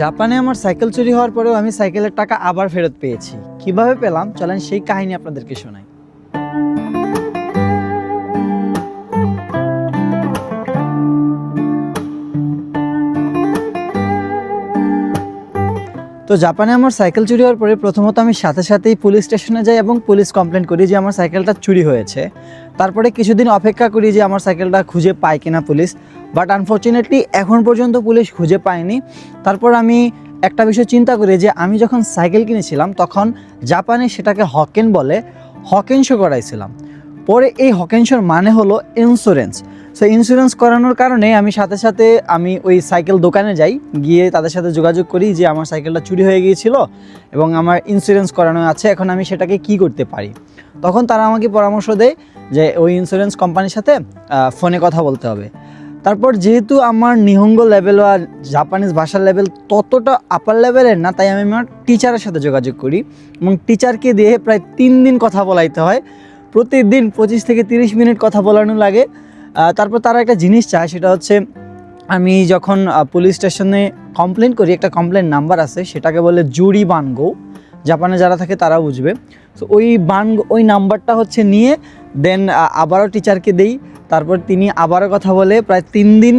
জাপানে আমার সাইকেল চুরি হওয়ার পরেও আমি সাইকেলের টাকা আবার ফেরত পেয়েছি। কিভাবে পেলাম চলেন সেই কাহিনী আপনাদেরকে শোনাই। তো জাপানে আমার সাইকেল চুরি হওয়ার পরে প্রথমত আমি সাথে সাথেই পুলিশ স্টেশনে যাই এবং পুলিশ কমপ্লেন করি যে আমার সাইকেলটা চুরি হয়েছে। তারপরে কিছুদিন অপেক্ষা করি যে আমার সাইকেলটা খুঁজে পায় কিনা পুলিশ, বাট আনফর্চুনেটলি এখন পর্যন্ত পুলিশ খুঁজে পায়নি। তারপর আমি একটা বিষয় চিন্তা করি যে আমি যখন সাইকেল কিনেছিলাম তখন জাপানে সেটাকে হকেন বলে, হকেনশো করাইছিলাম। পরে এই হকেনশোর মানে হলো ইন্স্যুরেন্স। সো ইন্স্যুরেন্স করানোর কারণে আমি সাথে সাথে ওই সাইকেল দোকানে যাই, গিয়ে তাদের সাথে যোগাযোগ করি যে আমার সাইকেলটা চুরি হয়ে গিয়েছিল এবং আমার ইন্স্যুরেন্স করানো আছে, এখন আমি সেটাকে কি করতে পারি। তখন তারা আমাকে পরামর্শ দেয় যে ওই ইন্স্যুরেন্স কোম্পানির সাথে ফোনে কথা বলতে হবে। তারপর যেহেতু আমার নিহঙ্গ লেভেল বা জাপানিজ ভাষার লেভেল ততটা আপার লেভেলের না, তাই আমি আমার টিচারের সাথে যোগাযোগ করি এবং টিচারকে দিয়ে প্রায় 3 দিন কথা বলাইতে হয়। প্রতিদিন 25 থেকে 30 মিনিট কথা বলানো লাগে। তারপর তারা একটা জিনিস চায়, সেটা হচ্ছে আমি যখন পুলিশ স্টেশনে কমপ্লেন করি, একটা কমপ্লেন নাম্বার আছে, সেটাকে বলে জুরি বানগো। জাপানে যারা থাকে তারা বুঝবে। তো ওই নাম্বারটা হচ্ছে নিয়ে দেন আবারও টিচারকে দেই। তারপর তিনি আবারও কথা বলে, প্রায় 3 দিন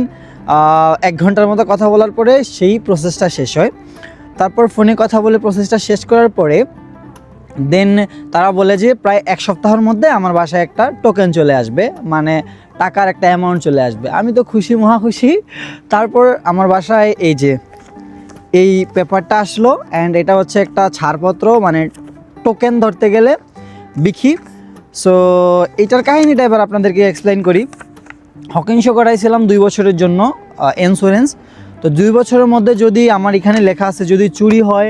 1 ঘন্টার মতো কথা বলার পরে সেই প্রসেসটা শেষ হয়। তারপর ফোনে কথা বলে প্রসেসটা শেষ করার পরে দেন তারা বলে যে প্রায় 1 সপ্তাহের মধ্যে আমার বাসায় একটা টোকেন চলে আসবে, মানে টাকার একটা অ্যামাউন্ট চলে আসবে। আমি তো খুশি, মহা খুশি। তারপর আমার বাসায় এই পেপারটা আসলো, অ্যান্ড এটা হচ্ছে একটা ছাড়পত্র, মানে টোকেন ধরতে গেলে বিখি। সো এইটার কাহিনিটা এবার আপনাদেরকে এক্সপ্লেন করি। হকেনশো করাইছিলাম 2 বছরের জন্য ইন্স্যুরেন্স। তো 2 বছরের মধ্যে যদি আমার এখানে লেখা আছে যদি চুরি হয়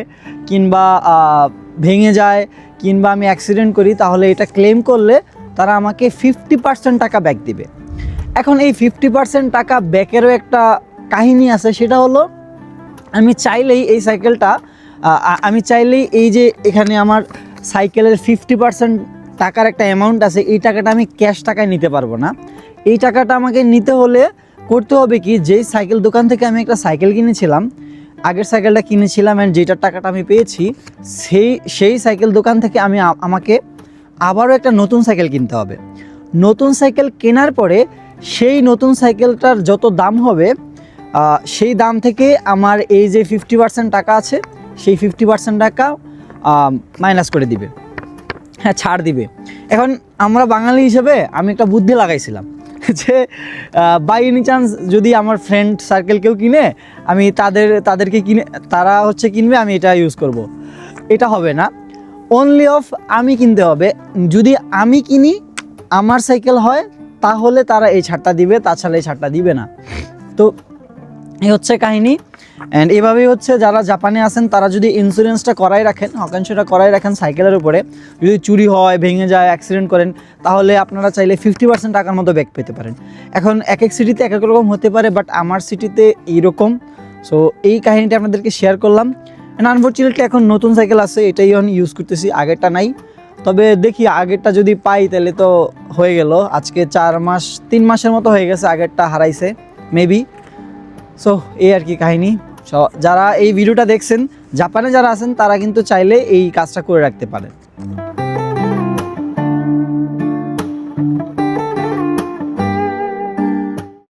কিংবা ভেঙে যায় কিংবা আমি অ্যাক্সিডেন্ট করি, তাহলে এটা ক্লেম করলে তারা আমাকে 50% টাকা ব্যাক দিবে। এখন এই 50% টাকা ব্যাকেরও একটা কাহিনী আছে, সেটা হলো আমি চাইলেই এই যে এখানে আমার সাইকেলের 50% টাকার একটা অ্যামাউন্ট আছে, এই টাকাটা আমি ক্যাশ টাকায় নিতে পারবো না। এই টাকাটা আমাকে নিতে হলে করতে হবে কি, যেই সাইকেল দোকান থেকে আমি একটা সাইকেল কিনেছিলাম, আগের সাইকেলটা কিনেছিলাম অ্যান্ড যেটার টাকাটা আমি পেয়েছি, সেই সাইকেল দোকান থেকে আমাকে আবারও একটা নতুন সাইকেল কিনতে হবে। নতুন সাইকেল কেনার পরে সেই নতুন সাইকেলটার যত দাম হবে সেই দাম থেকে আমার এই যে 50% টাকা আছে, সেই 50% টাকা মাইনাস করে দিবে, হ্যাঁ ছাড় দিবে। এখন আমরা বাঙালি হিসেবে আমি একটা বুদ্ধি লাগাইছিলাম যে বাই এনি চান্স যদি আমার ফ্রেন্ড সার্কেল কেউ কিনে, আমি তাদেরকে তারা কিনবে, আমি এটা ইউজ করব। এটা হবে না, অনলি অফ আমি কিনতে হবে। যদি আমি কিনি, আমার সাইকেল হয়, তাহলে তারা এই ছাড়টা দিবে, তাছাড়া এই ছাড়টা দিবে না। তো এই হচ্ছে কাহিনী। অ্যান্ড এভাবেই যারা জাপানে আছেন তারা যদি ইন্স্যুরেন্সটা করাই রাখেন, হকেনশোটা করাই রাখেন সাইকেলের উপরে, যদি চুরি হয়, ভেঙে যায়, অ্যাক্সিডেন্ট করেন, তাহলে আপনারা চাইলে 50% টাকার মতো ব্যাক পেতে পারেন। এখন এক সিটিতে এক এক রকম হতে পারে, বাট আমার সিটিতে এইরকম। সো এই কাহিনীটা আপনাদেরকে শেয়ার করলাম। অ্যান্ড আনফর্চুনেটলি এখন নতুন সাইকেল আছে, এটাই এখন ইউজ করতেছি, আগেরটা নাই। তবে দেখি আগেরটা যদি পাই তাহলে তো হয়ে গেল। আজকে 3 মাসের মতো হয়ে গেছে আগেরটা হারাইছে মেবি। সো এই আর কি কাহিনী। যারা এই ভিডিওটা দেখছেন, জাপানে যারা আছেন, তারা কিন্তু চাইলে এই কাজটা করে রাখতে পারেন।